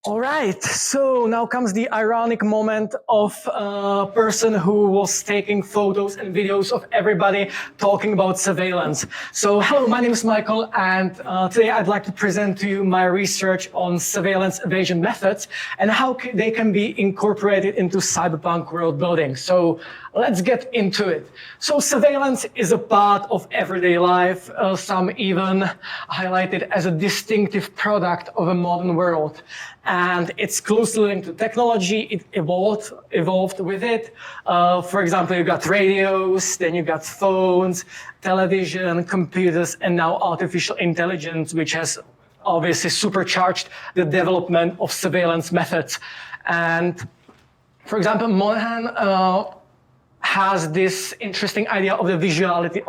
All right, so now comes the ironic moment of a person who was taking photos and videos of everybody talking about surveillance. So hello, my name is Michael, and today I'd like to present to you my research on surveillance evasion methods and how they can be incorporated into cyberpunk world building. So let's get into it. So surveillance is a part of everyday life. Some even highlight it as a distinctive product of a modern world. And it's closely linked to technology. It evolved with it. For example, you got radios, then you got phones, television, computers, and now artificial intelligence, which has obviously supercharged the development of surveillance methods. And for example, Monahan has this interesting idea of the visuality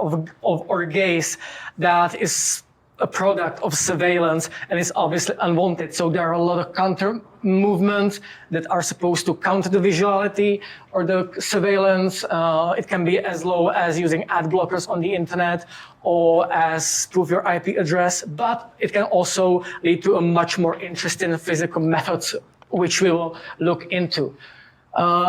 of our gaze that is a product of surveillance and is obviously unwanted. So there are a lot of counter movements that are supposed to counter the visuality or the surveillance. It can be as low as using ad blockers on the internet or as prove your IP address, but it can also lead to a much more interesting physical methods, which we will look into.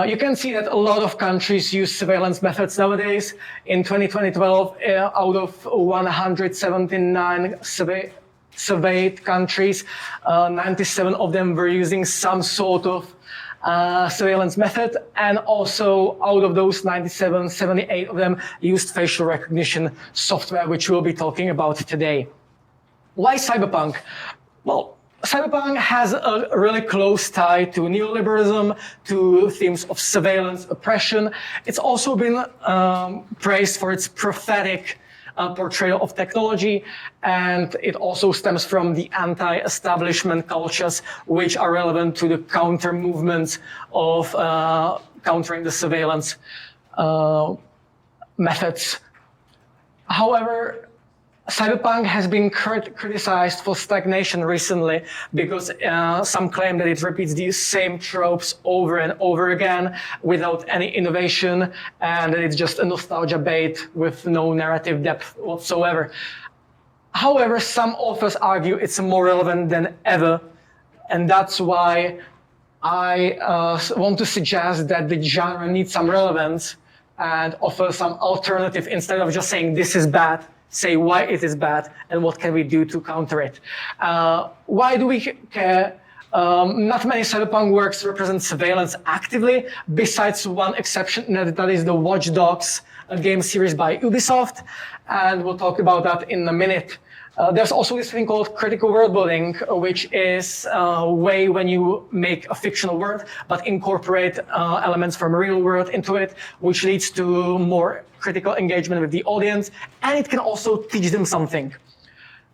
You can see that a lot of countries use surveillance methods nowadays. In 2012, out of 179 surveyed countries, 97 of them were using some sort of surveillance method. And also out of those 97, 78 of them used facial recognition software, which we'll be talking about today. Why cyberpunk? Well, cyberpunk has a really close tie to neoliberalism, to themes of surveillance, oppression. It's also been praised for its prophetic portrayal of technology, and it also stems from the anti-establishment cultures, which are relevant to the counter movements of countering the surveillance methods. However, cyberpunk has been criticized for stagnation recently because some claim that it repeats these same tropes over and over again without any innovation, and that it's just a nostalgia bait with no narrative depth whatsoever. However, some authors argue it's more relevant than ever, and that's why I want to suggest that the genre needs some relevance and offer some alternative instead of just saying this is bad. Say why it is bad and what can we do to counter it. Why do we care? Not many cyberpunk works represent surveillance actively, besides one exception, and that is the Watch Dogs game series by Ubisoft, and we'll talk about that in a minute. There's also this thing called critical world building, which is a way when you make a fictional world, but incorporate elements from real world into it, which leads to more critical engagement with the audience, and it can also teach them something.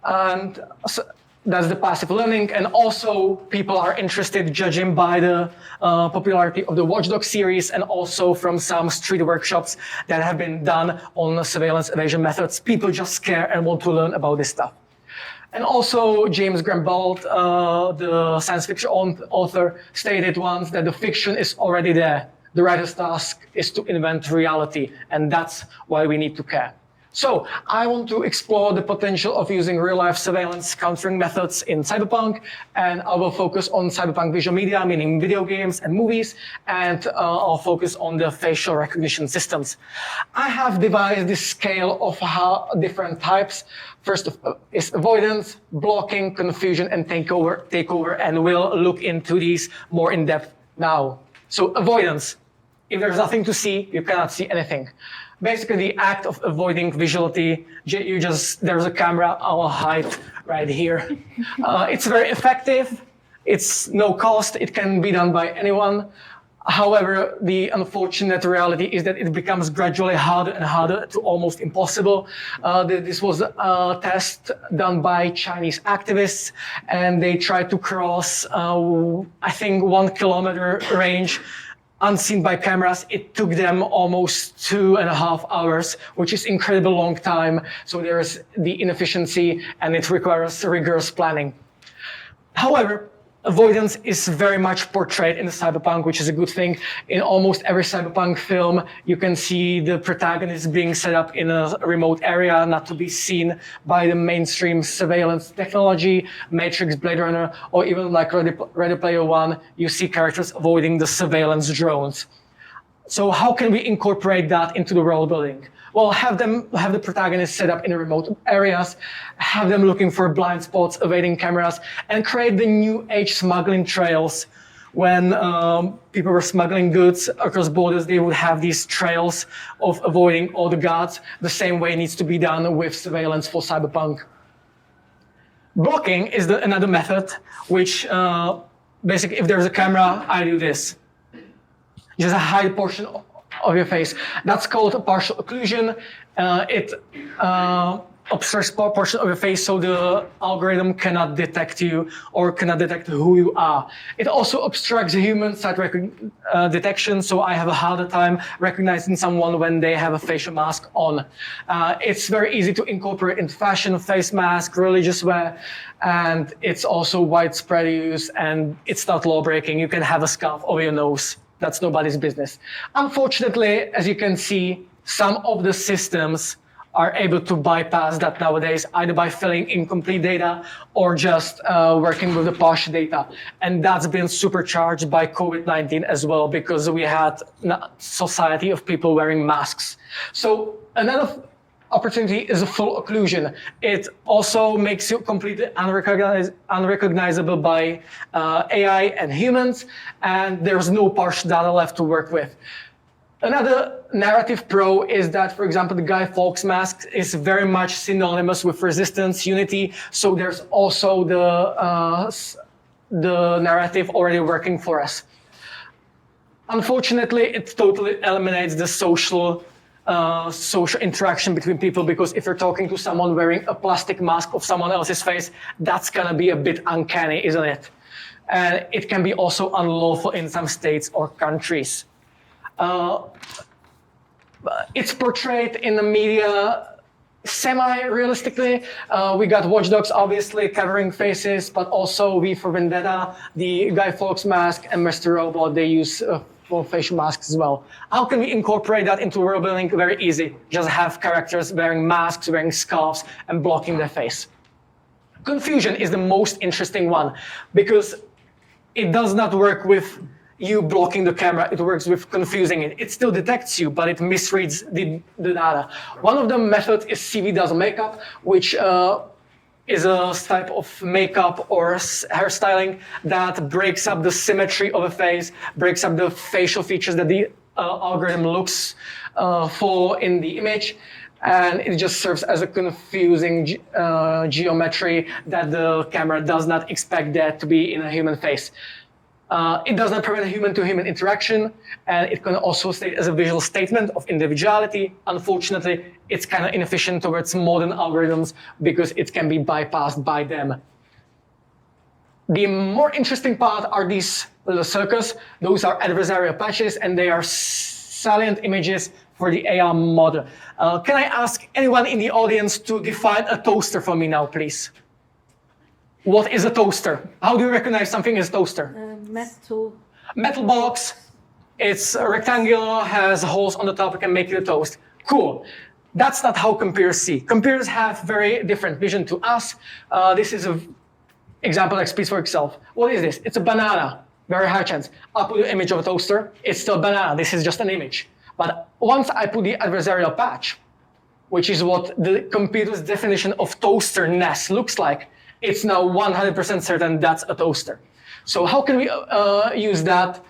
And so that's the passive learning, and also people are interested judging by the popularity of the Watch Dogs series and also from some street workshops that have been done on surveillance evasion methods. People just care and want to learn about this stuff. And also James Grambald, the science fiction author, stated once that the fiction is already there. The writer's task is to invent reality, and that's why we need to care. So I want to explore the potential of using real-life surveillance countering methods in cyberpunk, and I will focus on cyberpunk visual media, meaning video games and movies, and I'll focus on the facial recognition systems. I have devised this scale of different types. First is avoidance, blocking, confusion, and takeover, and we'll look into these more in depth now. So avoidance. If there's nothing to see, you cannot see anything. Basically, the act of avoiding visuality, there's a camera, I'll hide right here. It's very effective. It's no cost. It can be done by anyone. However, the unfortunate reality is that it becomes gradually harder and harder to almost impossible. This was a test done by Chinese activists, and they tried to cross, I think, 1 kilometer range unseen by cameras. It took them almost 2.5 hours, which is incredibly long time. So there's the inefficiency, and it requires rigorous planning. However, Avoidance is very much portrayed in the cyberpunk, which is a good thing. In almost every cyberpunk film, you can see the protagonist being set up in a remote area, not to be seen by the mainstream surveillance technology, Matrix, Blade Runner, or even like Ready Player One, you see characters avoiding the surveillance drones. So how can we incorporate that into the world building? Well, have the protagonists set up in remote areas, have them looking for blind spots, evading cameras, and create the new age smuggling trails. When people were smuggling goods across borders, they would have these trails of avoiding all the guards. The same way needs to be done with surveillance for cyberpunk. Blocking is another method, which basically, if there's a camera, I do this. Just a high portion of your face. That's called a partial occlusion. It obscures a portion of your face so the algorithm cannot detect you or cannot detect who you are. It also obstructs human sight detection, so I have a harder time recognizing someone when they have a facial mask on. It's very easy to incorporate into fashion, face mask, religious wear, and it's also widespread use, and it's not law-breaking. You can have a scarf over your nose. That's nobody's business. Unfortunately, as you can see, some of the systems are able to bypass that nowadays, either by filling incomplete data or just working with the partial data. And that's been supercharged by COVID-19 as well, because we had a society of people wearing masks. So another opportunity is a full occlusion. It also makes you completely unrecognizable by AI and humans, and there's no partial data left to work with. Another narrative pro is that, for example, the Guy Fawkes mask is very much synonymous with resistance, unity, so there's also the narrative already working for us. Unfortunately, it totally eliminates the social interaction between people, because if you're talking to someone wearing a plastic mask of someone else's face, that's gonna be a bit uncanny, isn't it? And it can be also unlawful in some states or countries. It's portrayed in the media semi-realistically. We got Watch Dogs obviously covering faces, but also V for Vendetta, the Guy Fawkes mask, and Mr. Robot, they use for facial masks as well. How can we incorporate that into world building? Very easy. Just have characters wearing masks, wearing scarves, and blocking their face. Confusion is the most interesting one, because it does not work with you blocking the camera, it works with confusing it. It still detects you, but it misreads the data. One of the methods is CV dazzle makeup, which is a type of makeup or hairstyling that breaks up the symmetry of a face, breaks up the facial features that the algorithm looks for in the image, and it just serves as a confusing geometry that the camera does not expect that to be in a human face. It does not prevent human-to-human interaction, and it can also state as a visual statement of individuality. Unfortunately, it's kind of inefficient towards modern algorithms because it can be bypassed by them. The more interesting part are these little circles. Those are adversarial patches, and they are salient images for the AR model. Can I ask anyone in the audience to define a toaster for me now, please? What is a toaster? How do you recognize something as a toaster? Metal box. It's rectangular, has holes on the top, it can make you a toast. Cool. That's not how computers see. Computers have very different vision to us. This is an example that speaks for itself. What is this? It's a banana. Very high chance. I'll put the image of a toaster. It's still a banana. This is just an image. But once I put the adversarial patch, which is what the computer's definition of toasterness looks like, it's now 100% certain that's a toaster. So how can we use that?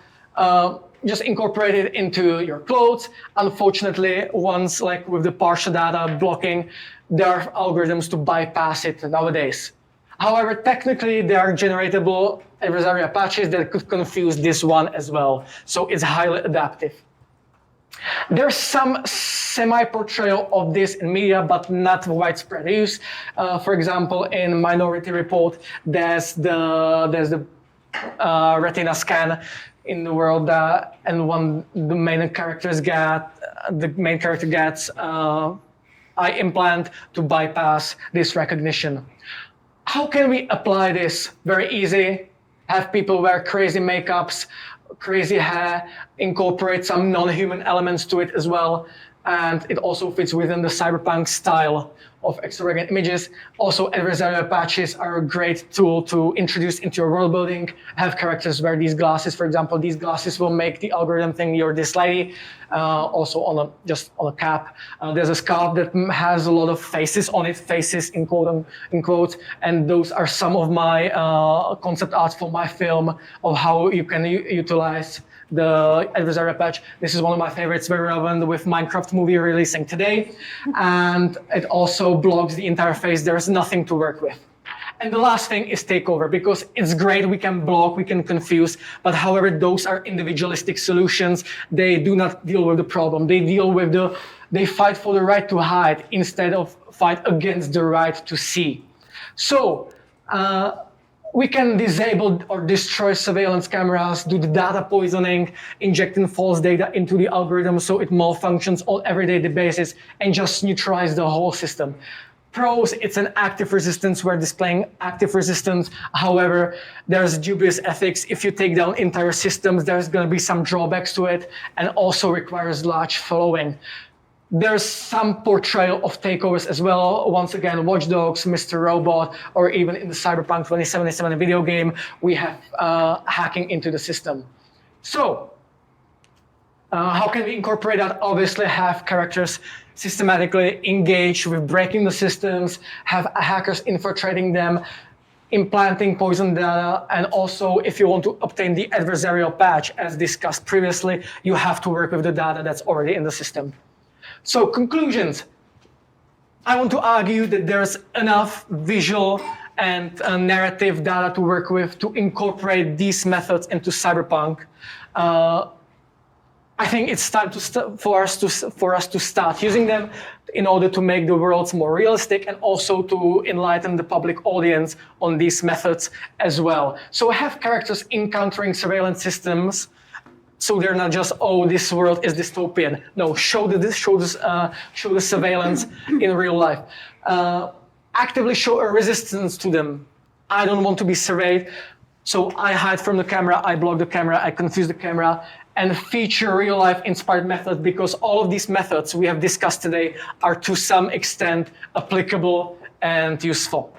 Just incorporate it into your clothes. Unfortunately, once like with the partial data blocking, there are algorithms to bypass it nowadays. However, technically, there are generatable adversarial patches that could confuse this one as well. So it's highly adaptive. There's some semi-portrayal of this in media, but not widespread use. For example, in Minority Report, there's the retina scan in the world, and the main character gets eye implant to bypass this recognition. How can we apply this? Very easy. have people wear crazy makeups, crazy hair, incorporate some non-human elements to it as well. And it also fits within the cyberpunk style of extravagant images. Also, adversarial patches are a great tool to introduce into your world building. Have characters wear these glasses, for example. These glasses will make the algorithm think you're this lady. Also on a cap. There's a scarf that has a lot of faces on it, faces in quotes, and those are some of my concept art for my film of how you can utilize the adversarial patch. This is one of my favorites, very relevant with Minecraft movie releasing today. And it also blocks the entire face. There's nothing to work with. And the last thing is takeover, because it's great, we can block, we can confuse, but however, those are individualistic solutions. They do not deal with the problem. They fight for the right to hide instead of fight against the right to see. So, we can disable or destroy surveillance cameras, do the data poisoning, injecting false data into the algorithm so it malfunctions on everyday basis, and just neutralize the whole system. Pros, it's an active resistance. We're displaying active resistance. However, there's dubious ethics. If you take down entire systems, there's going to be some drawbacks to it, and also requires large following. There's some portrayal of takeovers as well. Once again, Watch Dogs, Mr. Robot, or even in the Cyberpunk 2077 video game, we have hacking into the system. So, how can we incorporate that? Obviously, have characters systematically engage with breaking the systems, have hackers infiltrating them, implanting poison data, and also if you want to obtain the adversarial patch, as discussed previously, you have to work with the data that's already in the system. So conclusions. I want to argue that there's enough visual and narrative data to work with to incorporate these methods into cyberpunk. I think it's time for us to start using them in order to make the worlds more realistic and also to enlighten the public audience on these methods as well. So have characters encountering surveillance systems, so they're not just, oh, this world is dystopian. No, show the surveillance in real life. Actively show a resistance to them. I don't want to be surveyed, so I hide from the camera, I block the camera, I confuse the camera, and feature real-life inspired methods, because all of these methods we have discussed today are to some extent applicable and useful.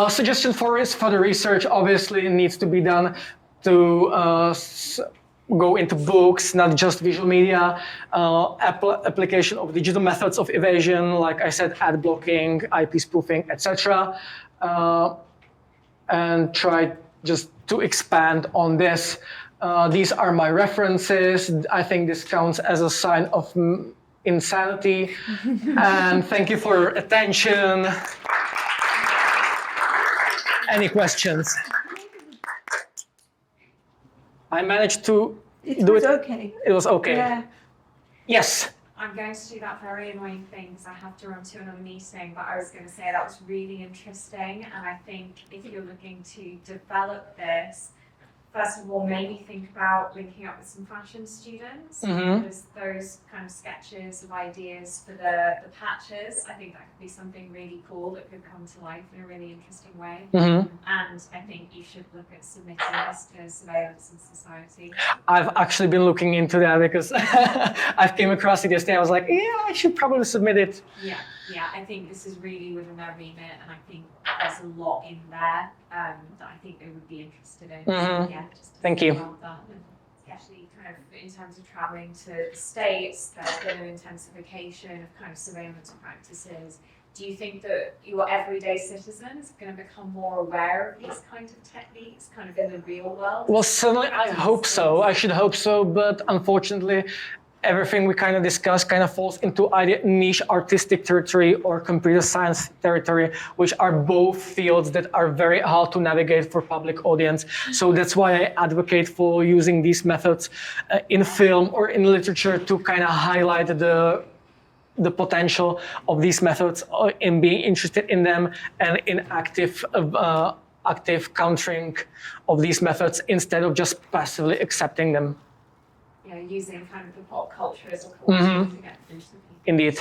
Suggestion for further research obviously needs to be done to go into books, not just visual media, application of digital methods of evasion, like I said, ad blocking, IP spoofing, etc. And try just to expand on this. These are my references. I think this counts as a sign of insanity. And thank you for your attention. Any questions? I managed to do it. Okay. It was okay. Yeah. Yes. I'm going to do that very annoying thing because I have to run to another meeting, but I was going to say that was really interesting. And I think if you're looking to develop this, first of all, maybe think about linking up with some fashion students, because those kind of sketches of ideas for the patches, I think that could be something really cool that could come to life in a really interesting way. And I think you should look at submitting this to Surveillance and Society. I've actually been looking into that because I came across it yesterday. I was like, yeah, I should probably submit it. Yeah, I think this is really within their remit, and I think there's a lot in there that I think they would be interested in. So, yeah, just Thank you. about that. Especially kind of in terms of traveling to the States, there's been an intensification of kind of surveillance practices. Do you think that your everyday citizen is going to become more aware of these kinds of techniques kind of in the real world? Well, certainly I hope so. I should hope so, but unfortunately, everything we kind of discussed kind of falls into either niche artistic territory or computer science territory, which are both fields that are very hard to navigate for public audience. So that's why I advocate for using these methods in film or in literature to kind of highlight the potential of these methods in being interested in them and in active countering of these methods instead of just passively accepting them. Using kind of the pop culture as a caution to get through to people. Indeed.